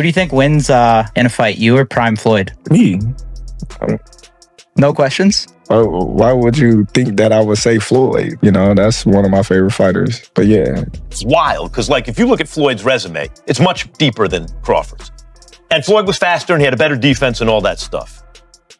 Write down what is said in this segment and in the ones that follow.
Who do you think wins in a fight, you or Prime Floyd? Me. No questions? Why would you think that I would say Floyd? You know, that's one of my favorite fighters. But yeah. It's wild, because like if you look at Floyd's resume, it's much deeper than Crawford's. And Floyd was faster and he had a better defense and all that stuff.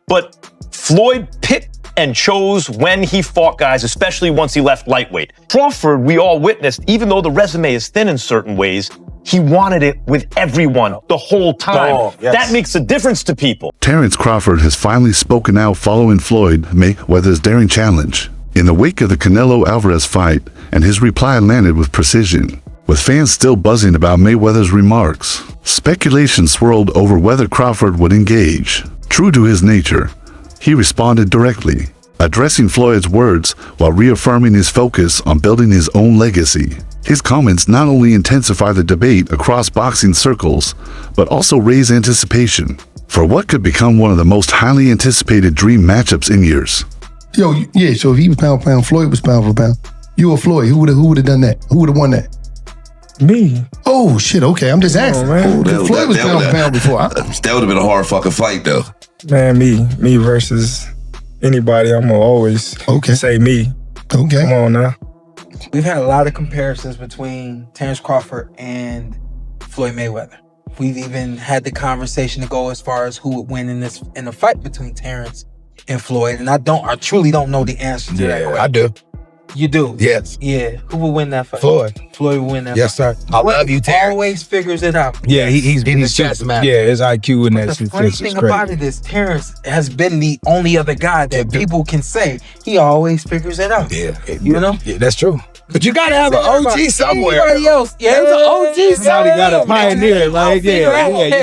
But Floyd picked and chose when he fought guys, especially once he left lightweight. Crawford, we all witnessed, even though the resume is thin in certain ways, he wanted it with everyone the whole time. Oh, yes. That makes a difference to people. Terence Crawford has finally spoken out following Floyd Mayweather's daring challenge in the wake of the Canelo Alvarez fight, and his reply landed with precision. With fans still buzzing about Mayweather's remarks, speculation swirled over whether Crawford would engage. True to his nature, he responded directly, addressing Floyd's words while reaffirming his focus on building his own legacy. His comments not only intensify the debate across boxing circles, but also raise anticipation for what could become one of the most highly anticipated dream matchups in years. Yo, yeah, so if he was pound for pound, Floyd was pound for pound. You or Floyd, who would have done that? Who would have won that? Me. Oh, shit, okay, I'm just asking. Floyd was pound for pound before. That would have been a hard fucking fight, though. Man, me versus anybody, I'm gonna always say me. Okay. Come on now. We've had a lot of comparisons between Terence Crawford and Floyd Mayweather. We've even had the conversation to go as far as who would win in a fight between Terence and Floyd. And I truly don't know the answer to that question. I do. You do? Yes. Yeah. Who will win that fight? Floyd. Floyd will win that Yes, fight. sir. I love you, Terrence. Always figures it out. Yeah, he's a chess man. Yeah, his IQ in that The funny thing about it is Terence has been the only other guy that people can say he always figures it out. Yeah. You know? Yeah, that's true. But you gotta have an OG somewhere. Anybody else? Yeah, there's an OG somewhere. Somebody got a pioneer, like, you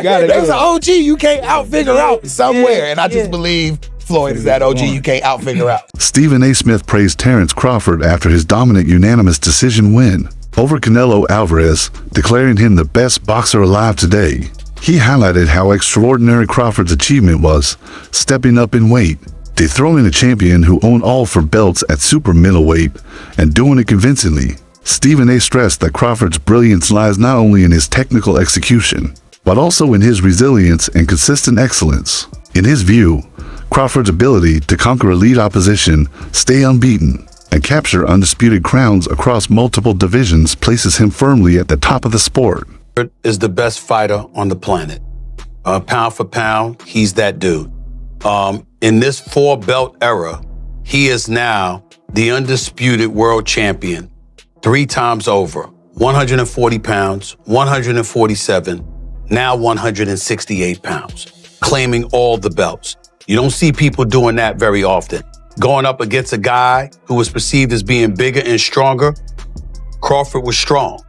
gotta There's an OG you can't out-figure out somewhere. And I just believe Floyd is that OG you can't out-figure out. Stephen A. Smith praised Terence Crawford after his dominant unanimous decision win over Canelo Alvarez, declaring him the best boxer alive today. He highlighted how extraordinary Crawford's achievement was, stepping up in weight, dethroning a champion who owned all 4 belts at super middleweight, and doing it convincingly. Stephen A. stressed that Crawford's brilliance lies not only in his technical execution, but also in his resilience and consistent excellence. In his view, Crawford's ability to conquer elite opposition, stay unbeaten, and capture undisputed crowns across multiple divisions places him firmly at the top of the sport. Is the best fighter on the planet. Pound for pound, he's that dude. In this 4-belt era, he is now the undisputed world champion 3 times over. 140 pounds, 147, now 168 pounds, claiming all the belts. You don't see people doing that very often. Going up against a guy who was perceived as being bigger and stronger, Crawford was strong.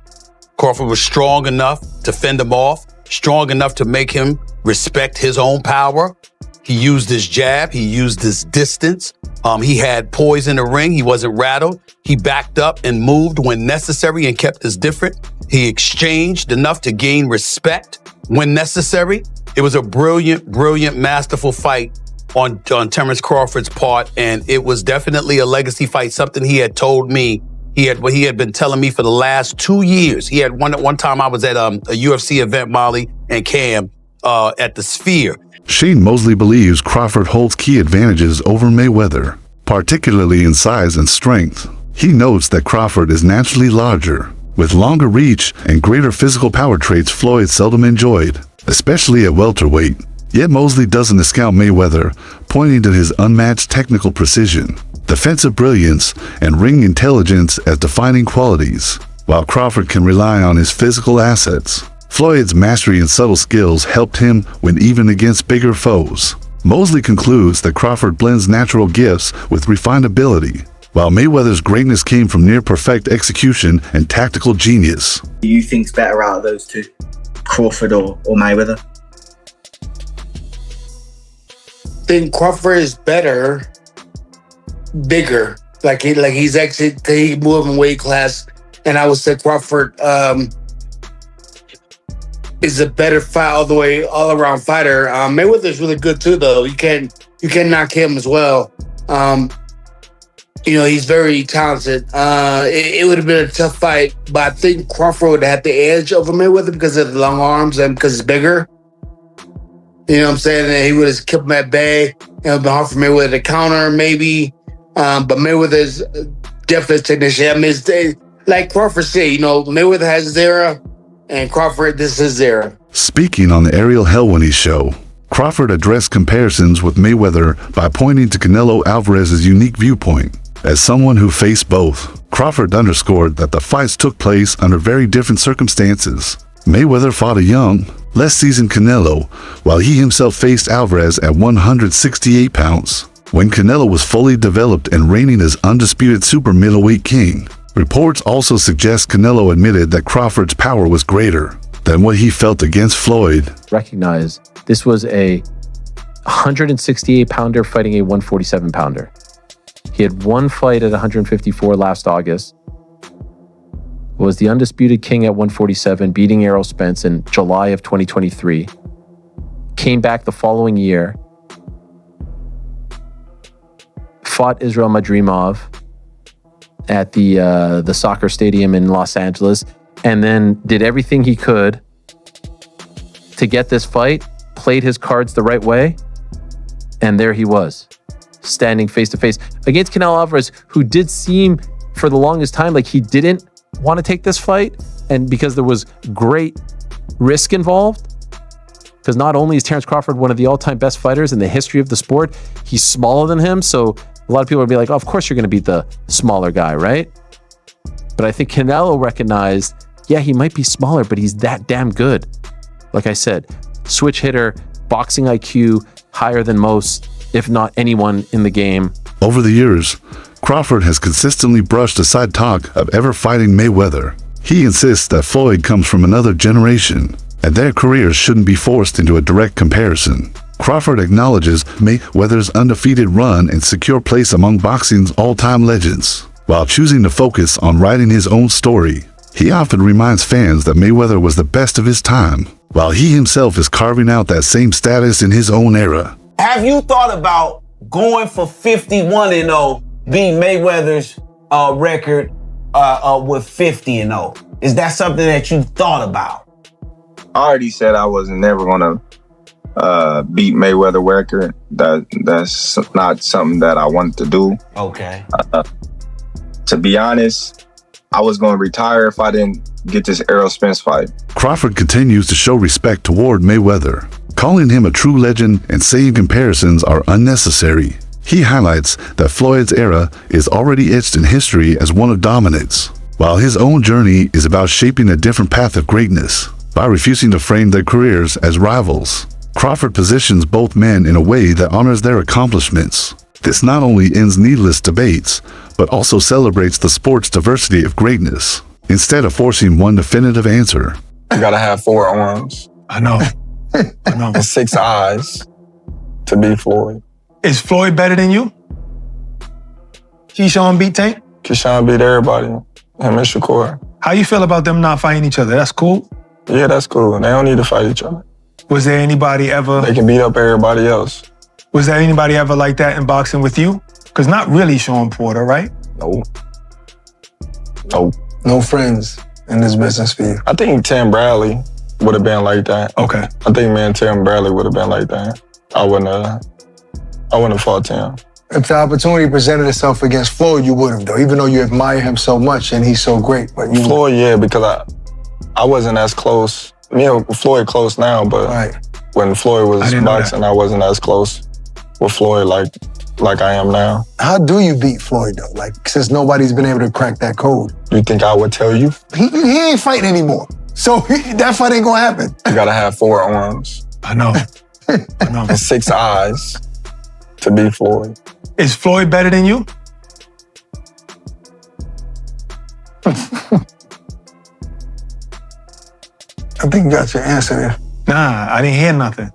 Crawford was strong enough to fend him off, strong enough to make him respect his own power. He used his jab, he used his distance. He had poise in the ring, he wasn't rattled. He backed up and moved when necessary and kept his different. He exchanged enough to gain respect when necessary. It was a brilliant, masterful fight on Terence Crawford's part, and it was definitely a legacy fight, something he had told me. He had been telling me for the last 2 years. He had one time I was at a UFC event, Molly and Cam, at the Sphere. Shane Mosley believes Crawford holds key advantages over Mayweather, particularly in size and strength. He notes that Crawford is naturally larger, with longer reach and greater physical power traits Floyd seldom enjoyed, especially at welterweight. Yet Mosley doesn't discount Mayweather, pointing to his unmatched technical precision, defensive brilliance, and ring intelligence as defining qualities, while Crawford can rely on his physical assets. Floyd's mastery and subtle skills helped him win even against bigger foes. Mosley concludes that Crawford blends natural gifts with refined ability, while Mayweather's greatness came from near-perfect execution and tactical genius. Who do you think's better out of those two, Crawford or Mayweather? I think Crawford is better, bigger. He's actually moving weight class, and I would say Crawford is a better fight all around fighter. Mayweather's really good too, though. You can knock him as well. he's very talented. It would have been a tough fight, but I think Crawford would have the edge over Mayweather because of the long arms and because he's bigger. You know what I'm saying? And he would have kept him at bay. It would have been hard for Mayweather to counter, maybe. But Mayweather's definitely a technician. I mean, like Crawford said, Mayweather has his era, and Crawford, this is his era. Speaking on the Ariel Helwani show, Crawford addressed comparisons with Mayweather by pointing to Canelo Alvarez's unique viewpoint. As someone who faced both, Crawford underscored that the fights took place under very different circumstances. Mayweather fought a young, less seasoned Canelo, while he himself faced Alvarez at 168 pounds, when Canelo was fully developed and reigning as undisputed super middleweight king. Reports also suggest Canelo admitted that Crawford's power was greater than what he felt against Floyd. Recognize this was a 168-pounder fighting a 147-pounder. He had one fight at 154 last August, was the undisputed king at 147, beating Errol Spence in July of 2023. Came back the following year, fought Israel Madrimov at the soccer stadium in Los Angeles, and then did everything he could to get this fight, played his cards the right way, and there he was, standing face to face against Canelo Alvarez, who did seem for the longest time like he didn't want to take this fight, and because there was great risk involved, because not only is Terence Crawford one of the all-time best fighters in the history of the sport, he's smaller than him, so a lot of people would be like, oh, of course you're going to beat the smaller guy, right? But I think Canelo recognized, yeah, he might be smaller, but he's that damn good. Like I said, switch hitter, boxing IQ higher than most, if not anyone in the game. Over the years, Crawford has consistently brushed aside talk of ever fighting Mayweather. He insists that Floyd comes from another generation, and their careers shouldn't be forced into a direct comparison. Crawford acknowledges Mayweather's undefeated run and secure place among boxing's all-time legends. While choosing to focus on writing his own story, he often reminds fans that Mayweather was the best of his time, while he himself is carving out that same status in his own era. Have you thought about going for 51-0, beat Mayweather's record with 50-0? Is that something that you thought about? I already said I was never gonna beat Mayweather record. That's not something that I wanted to do. Okay. To be honest, I was gonna retire if I didn't get this Errol Spence fight. Crawford continues to show respect toward Mayweather, calling him a true legend and saying comparisons are unnecessary. He highlights that Floyd's era is already etched in history as one of dominance, while his own journey is about shaping a different path of greatness by refusing to frame their careers as rivals. Crawford positions both men in a way that honors their accomplishments. This not only ends needless debates, but also celebrates the sport's diversity of greatness, instead of forcing one definitive answer. You gotta have 4 arms. I know. I know. And 6 eyes to beat Floyd. Is Floyd better than you? Keyshawn beat Tank? Keyshawn beat everybody. Him and Shakur. How you feel about them not fighting each other? That's cool? Yeah, that's cool. They don't need to fight each other. Was there anybody ever... They can beat up everybody else. Was there anybody ever like that in boxing with you? Because not really Sean Porter, right? No. No. No friends in this business for you. I think Tim Bradley would have been like that. Okay. I think me and Tim Bradley would have been like that. I wouldn't have fought Tim. If the opportunity presented itself against Floyd, you would have, though, even though you admire him so much and he's so great. But you Floyd, yeah, because I wasn't as close. Me and Floyd close now, but when Floyd was boxing, I wasn't as close with Floyd like I am now. How do you beat Floyd, though? Like, since nobody's been able to crack that code. You think I would tell you? He ain't fighting anymore. So that fight ain't gonna happen. You gotta have 4 arms. I know. I know. And 6 eyes to beat Floyd. Is Floyd better than you? I think you got your answer there. Nah, I didn't hear nothing.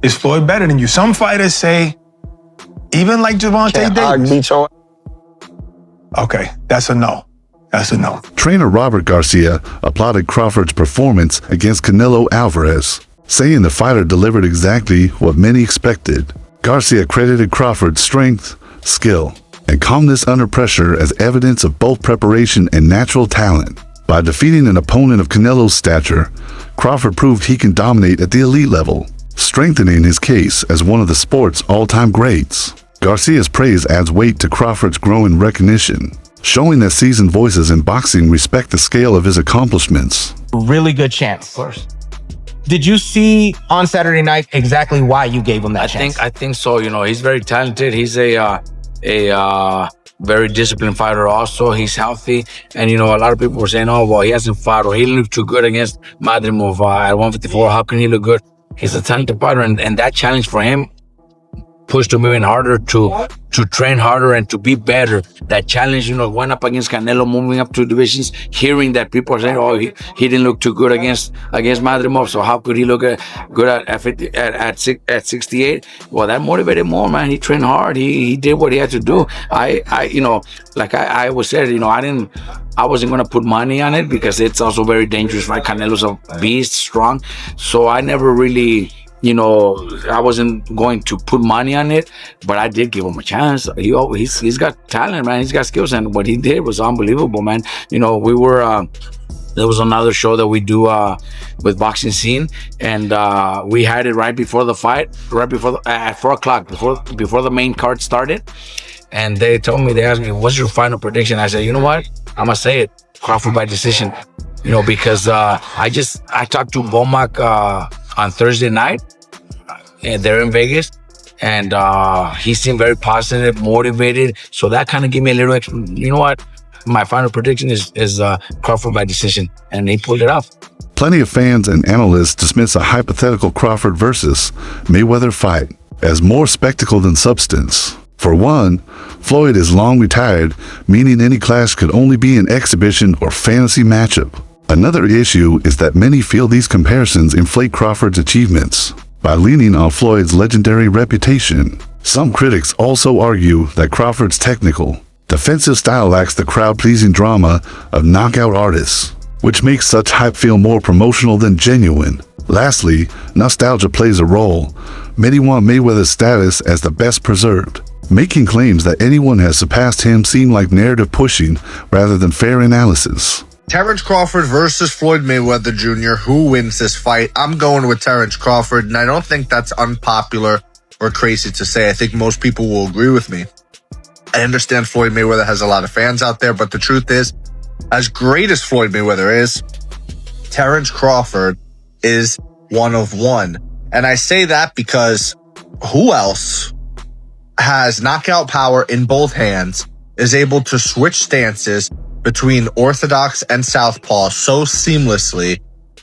Is Floyd better than you? Some fighters say, even like Gervonta Davis. Okay, that's a no. That's a no. Trainer Robert Garcia applauded Crawford's performance against Canelo Alvarez, saying the fighter delivered exactly what many expected. Garcia credited Crawford's strength, skill, and calmness under pressure as evidence of both preparation and natural talent. By defeating an opponent of Canelo's stature, Crawford proved he can dominate at the elite level, strengthening his case as one of the sport's all-time greats. Garcia's praise adds weight to Crawford's growing recognition, showing that seasoned voices in boxing respect the scale of his accomplishments. Really good chance. Of course. Did you see on Saturday night exactly why you gave him that chance? I think so. You know, he's very talented. He's a very disciplined fighter also. He's healthy. And, you know, a lot of people were saying, oh, well, he hasn't fought or he looked too good against Madrimov at 154. How can he look good? He's a talented fighter. And that challenge for him pushed him even harder to train harder and to be better. That challenge, you know, went up against Canelo, moving up 2 divisions, hearing that people are saying, oh, he didn't look too good against Madrimov, so how could he look good at 68? Well, that motivated more, man. He trained hard. He did what he had to do. You know, like I always said, you know, I wasn't going to put money on it because it's also very dangerous, right? Canelo's a beast, strong. So I never really, you know, I wasn't going to put money on it, but I did give him a chance. He's got talent, man. He's got skills, and what he did was unbelievable, man. You know, we were there was another show that we do with Boxing Scene, and we had it right before the fight, at 4 o'clock, before the main card started. And they told me, they asked me, what's your final prediction? I said, you know what? I'm gonna say it, Crawford by decision. You know, because I talked to Bomac on Thursday night, and they're in Vegas, and he seemed very positive, motivated. So that kind of gave me a little extra. You know what? My final prediction is Crawford by decision, and he pulled it off. Plenty of fans and analysts dismiss a hypothetical Crawford versus Mayweather fight as more spectacle than substance. For one, Floyd is long retired, meaning any clash could only be an exhibition or fantasy matchup. Another issue is that many feel these comparisons inflate Crawford's achievements by leaning on Floyd's legendary reputation. Some critics also argue that Crawford's technical, defensive style lacks the crowd-pleasing drama of knockout artists, which makes such hype feel more promotional than genuine. Lastly, nostalgia plays a role. Many want Mayweather's status as the best preserved, making claims that anyone has surpassed him seem like narrative pushing rather than fair analysis. Terence Crawford versus Floyd Mayweather Jr. Who wins this fight? I'm going with Terence Crawford, and I don't think that's unpopular or crazy to say. I think most people will agree with me. I understand Floyd Mayweather has a lot of fans out there, but the truth is, as great as Floyd Mayweather is, Terence Crawford is one of one. And I say that because who else has knockout power in both hands, is able to switch stances between orthodox and southpaw so seamlessly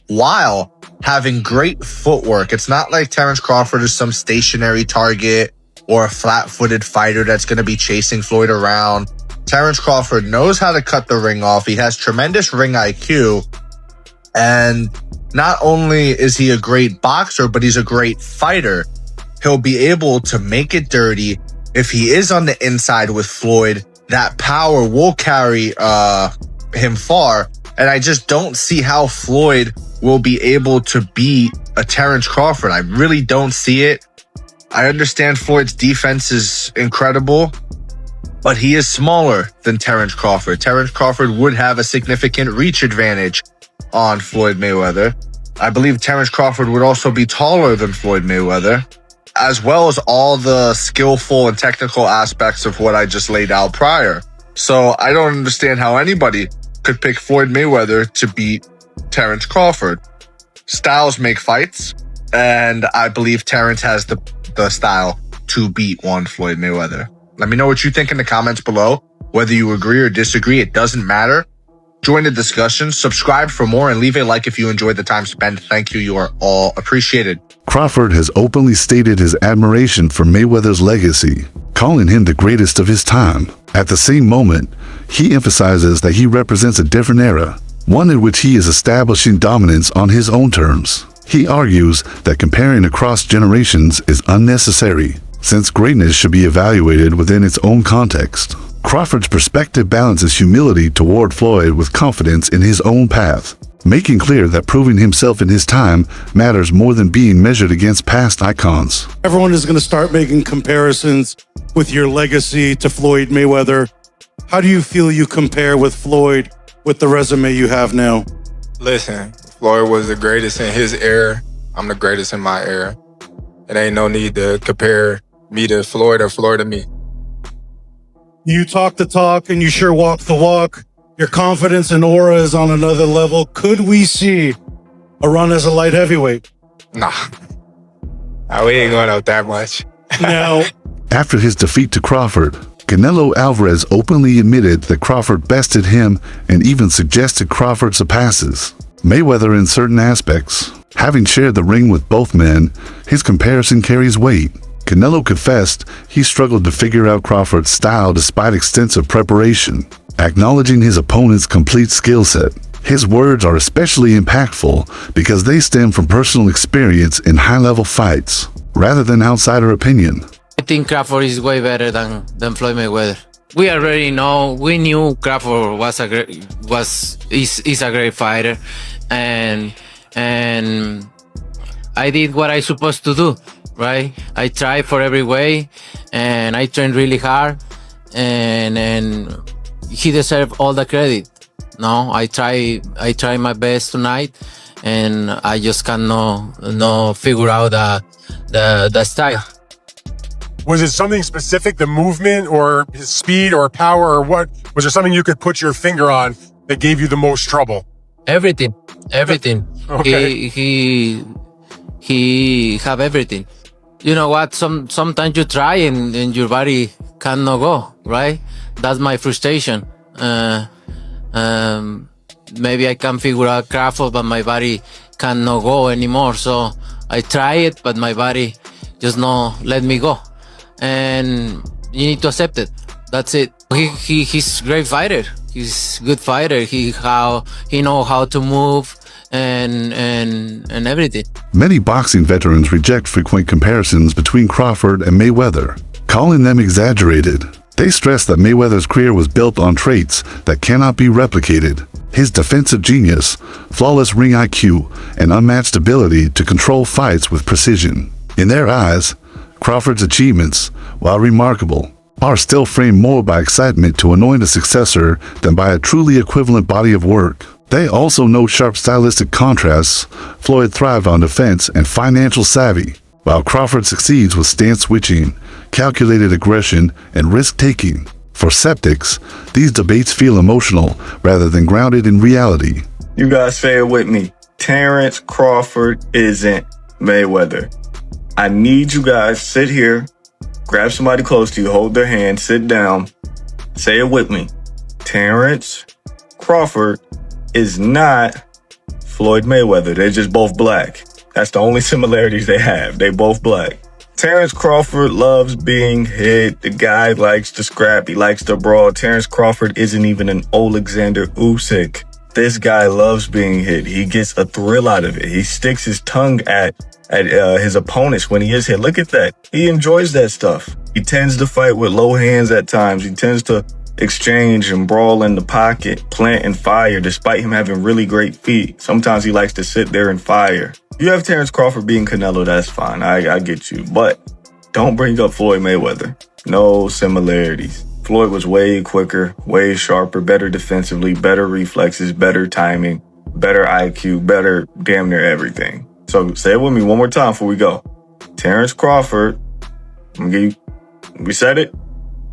while having great footwork? It's not like Terence Crawford is some stationary target or a flat-footed fighter that's going to be chasing Floyd around. Terence Crawford knows how to cut the ring off. He has tremendous ring IQ. And not only is he a great boxer, but he's a great fighter. He'll be able to make it dirty. If he is on the inside with Floyd, that power will carry him far. And I just don't see how Floyd will be able to beat a Terence Crawford. I really don't see it. I understand Floyd's defense is incredible, but he is smaller than Terence Crawford. Terence Crawford would have a significant reach advantage on Floyd Mayweather. I believe Terence Crawford would also be taller than Floyd Mayweather, as well as all the skillful and technical aspects of what I just laid out prior. So I don't understand how anybody could pick Floyd Mayweather to beat Terence Crawford. Styles make fights, and I believe Terence has the style to beat one Floyd Mayweather. Let me know what you think in the comments below. Whether you agree or disagree, it doesn't matter. Join the discussion, subscribe for more, and leave a like if you enjoyed the time spent. Thank you. You are all appreciated. Crawford has openly stated his admiration for Mayweather's legacy, calling him the greatest of his time. At the same moment, he emphasizes that he represents a different era, one in which he is establishing dominance on his own terms. He argues that comparing across generations is unnecessary, since greatness should be evaluated within its own context. Crawford's perspective balances humility toward Floyd with confidence in his own path, making clear that proving himself in his time matters more than being measured against past icons. Everyone is going to start making comparisons with your legacy to Floyd Mayweather. How do you feel you compare with Floyd with the resume you have now? Listen, Floyd was the greatest in his era. I'm the greatest in my era. It ain't no need to compare me to Floyd or Floyd to me. You talk the talk and you sure walk the walk. Your confidence and aura is on another level. Could we see a run as a light heavyweight? Nah. We ain't going out that much. Now, after his defeat to Crawford, Canelo Alvarez openly admitted that Crawford bested him and even suggested Crawford surpasses Mayweather in certain aspects. Having shared the ring with both men, his comparison carries weight. Canelo confessed he struggled to figure out Crawford's style despite extensive preparation, acknowledging his opponent's complete skill set. His words are especially impactful because they stem from personal experience in high-level fights, rather than outsider opinion. I think Crawford is way better than Floyd Mayweather. We already know, we knew Crawford is a great fighter, and I did what I supposed to do, right? I tried for every way, and I trained really hard, and he deserved all the credit. No, I try my best tonight, and I just cannot figure out the style. Was it something specific, the movement or his speed or power, or what? Was there something you could put your finger on that gave you the most trouble? Everything. Okay. He have everything. You know what? Sometimes you try and your body cannot go, right? That's my frustration. Maybe I can figure out Crawford, but my body cannot go anymore. So I try it, but my body just not let me go. And you need to accept it. That's it. He's a great fighter. He's a good fighter. He know how to move and everything. Many boxing veterans reject frequent comparisons between Crawford and Mayweather, calling them exaggerated. They stress that Mayweather's career was built on traits that cannot be replicated. His defensive genius, flawless ring IQ, and unmatched ability to control fights with precision. In their eyes, Crawford's achievements, while remarkable, are still framed more by excitement to anoint a successor than by a truly equivalent body of work. They also note sharp stylistic contrasts. Floyd thrived on defense and financial savvy, while Crawford succeeds with stance switching, calculated aggression, and risk-taking. For skeptics, these debates feel emotional rather than grounded in reality. You guys say it with me. Terence Crawford isn't Mayweather. I need you guys sit here, grab somebody close to you, hold their hand, sit down, say it with me. Terence Crawford is not Floyd Mayweather. They're just both black. That's the only similarities they have. They both black. Terence Crawford loves being hit. The guy likes to scrap. He likes to brawl. Terence Crawford isn't even an Alexander Usyk. This guy loves being hit. He gets a thrill out of it. He sticks his tongue at his opponents when he is hit. Look at that. He enjoys that stuff. He tends to fight with low hands at times. He tends to exchange and brawl in the pocket, plant and fire, despite him having really great feet. Sometimes he likes to sit there and fire. You have Terence Crawford being Canelo, that's fine. I get you. But don't bring up Floyd Mayweather. No similarities. Floyd was way quicker, way sharper, better defensively, better reflexes, better timing, better IQ, better damn near everything. So say it with me one more time before we go. Terence Crawford, we said it,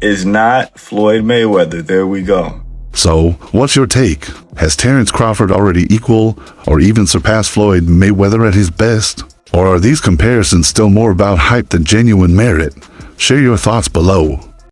is not Floyd Mayweather. There we go. So, what's your take? Has Terence Crawford already equal or even surpassed Floyd Mayweather at his best? Or are these comparisons still more about hype than genuine merit? Share your thoughts below.